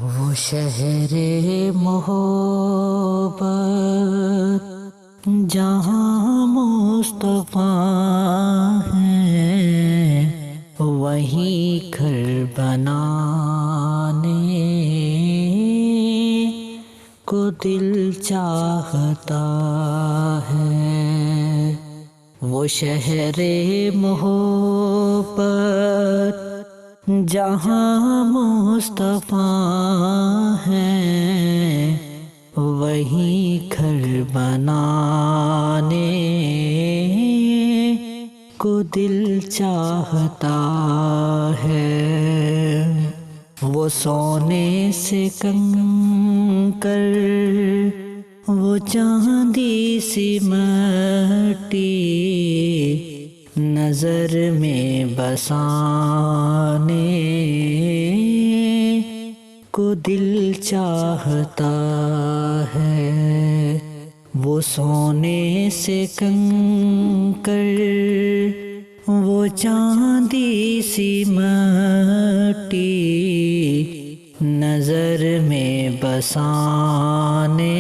وہ شہر محبت جہاں مصطفیٰ ہیں، وہیں گھر بنانے کو دل چاہتا ہے۔ وہ شہر محبت جہاں مصطفیٰ ہیں، وہیں گھر بنانے کو دل چاہتا ہے۔ وہ سونے سے کنکر، وہ چاندی سی مٹی نظر میں بسانے کو دل چاہتا ہے۔ وہ سونے سے کنکر، وہ چاندی سی مٹی نظر میں بسانے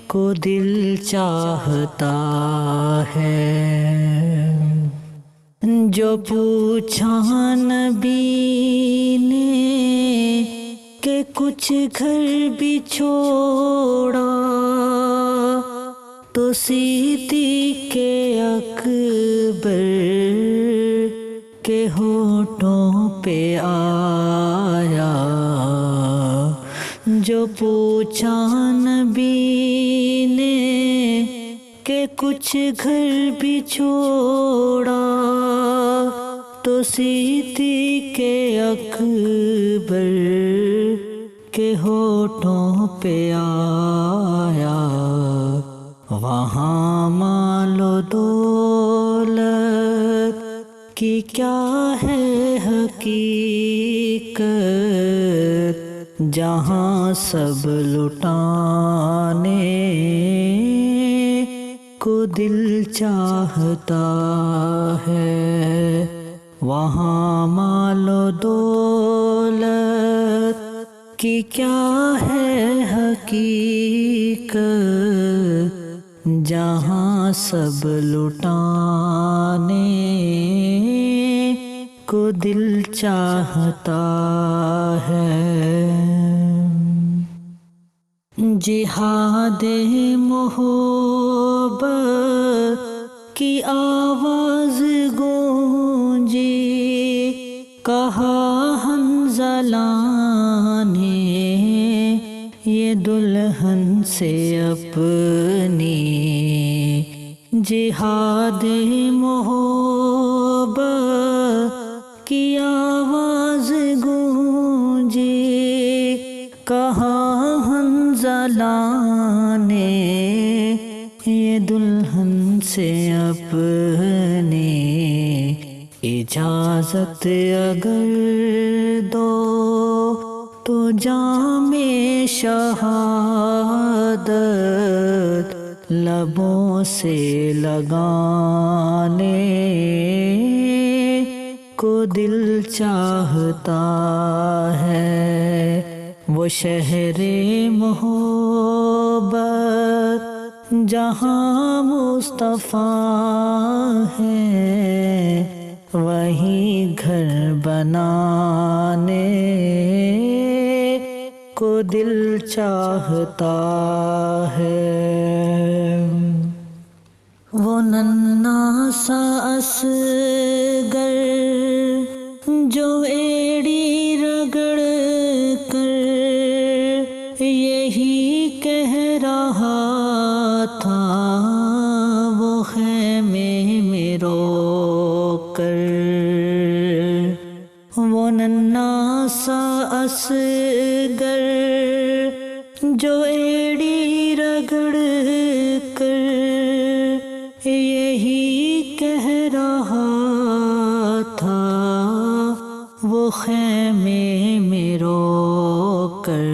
کو دل چاہتا ہے۔ جو پوچھا نبی نے کہ کچھ گھر بھی چھوڑا، تو صدیق اکبر کے ہونٹوں پہ آیا۔ جو پوچھا نبی نے کہ کچھ گھر بھی چھوڑا، تو صدیق اکبر کے ہونٹوں پہ آیا۔ وہاں مال و دولت کی کیا ہے حقیقت، جہاں سب لٹانے کو دل چاہتا ہے۔ وہاں مال و دولت کی کیا ہے حقیقت، جہاں سب لٹانے کو دل چاہتا ہے۔ جہاد محبت کی آواز گونجی، کہا حنظلہ نے یہ دلہن سے اپنی۔ جہاد محبت کی آواز گونجی، کہا حنظلہ نے یہ دلہن سے اپنی۔ اجازت اگر دو تو جام شہادت لبوں سے لگانے کو دل چاہتا ہے۔ وہ شہر محبت جہاں مصطفیٰ ہیں، وہیں گھر بنانے کو دل چاہتا ہے۔ وہ ننھا سا اصغر جو ایڑی رگڑ کر یہی کہہ رہا تھا، وہ خیمے میں رو کر۔ وہ ننھا سا اصغر جو ایڑی رگڑ کر یہی کہہ رہا تھا، وہ خیمے میں رو کر۔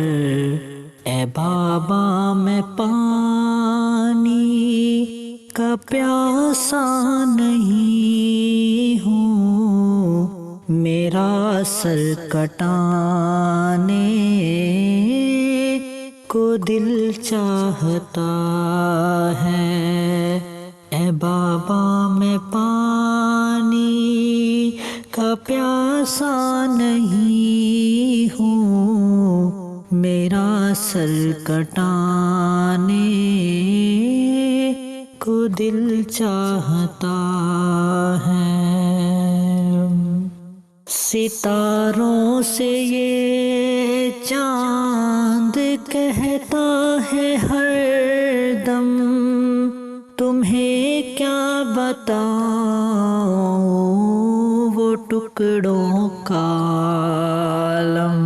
اے بابا میں پانی کا پیاسا نہیں ہوں، میرا سر کٹانے کو دل چاہتا ہے، اے بابا میں پانی کا پیاسا نہیں ہوں، میرا سر کٹانے کو دل چاہتا ہے۔ ستاروں سے یہ چاند کہتا ہے ہر دم، تمہیں کیا بتاؤں وہ ٹکڑوں کا عالم۔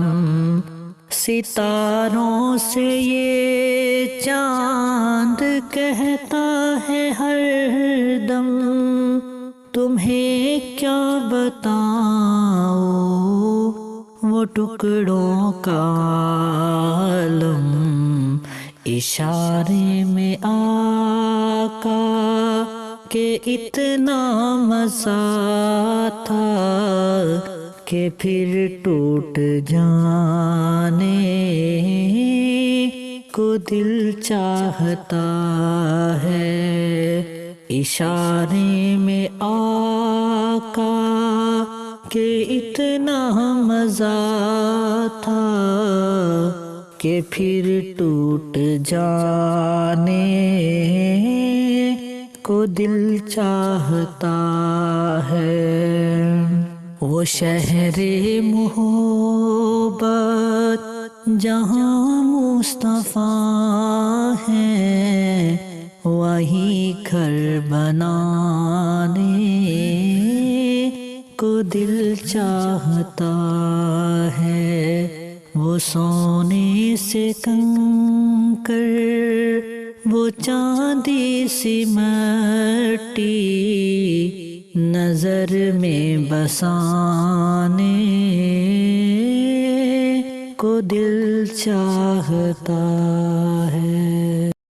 ستاروں سے یہ چاند کہتا ہے ہر دم، تمہیں کیا بتاؤں وہ ٹکڑوں کا عالم۔ اشارے میں آقا کہ اتنا مزہ تھا کہ پھر ٹوٹ جانے کو دل چاہتا ہے۔ اشارے میں آقا کہ اتنا مزہ تھا کہ پھر ٹوٹ جانے کو دل چاہتا ہے۔ وہ شہر محبت جہاں مصطفیٰ ہیں، وہی گھر بنانے کو دل چاہتا ہے۔ وہ سونے سے کنکر، وہ چاندی سی مٹی نظر میں بسانے کو دل چاہتا ہے۔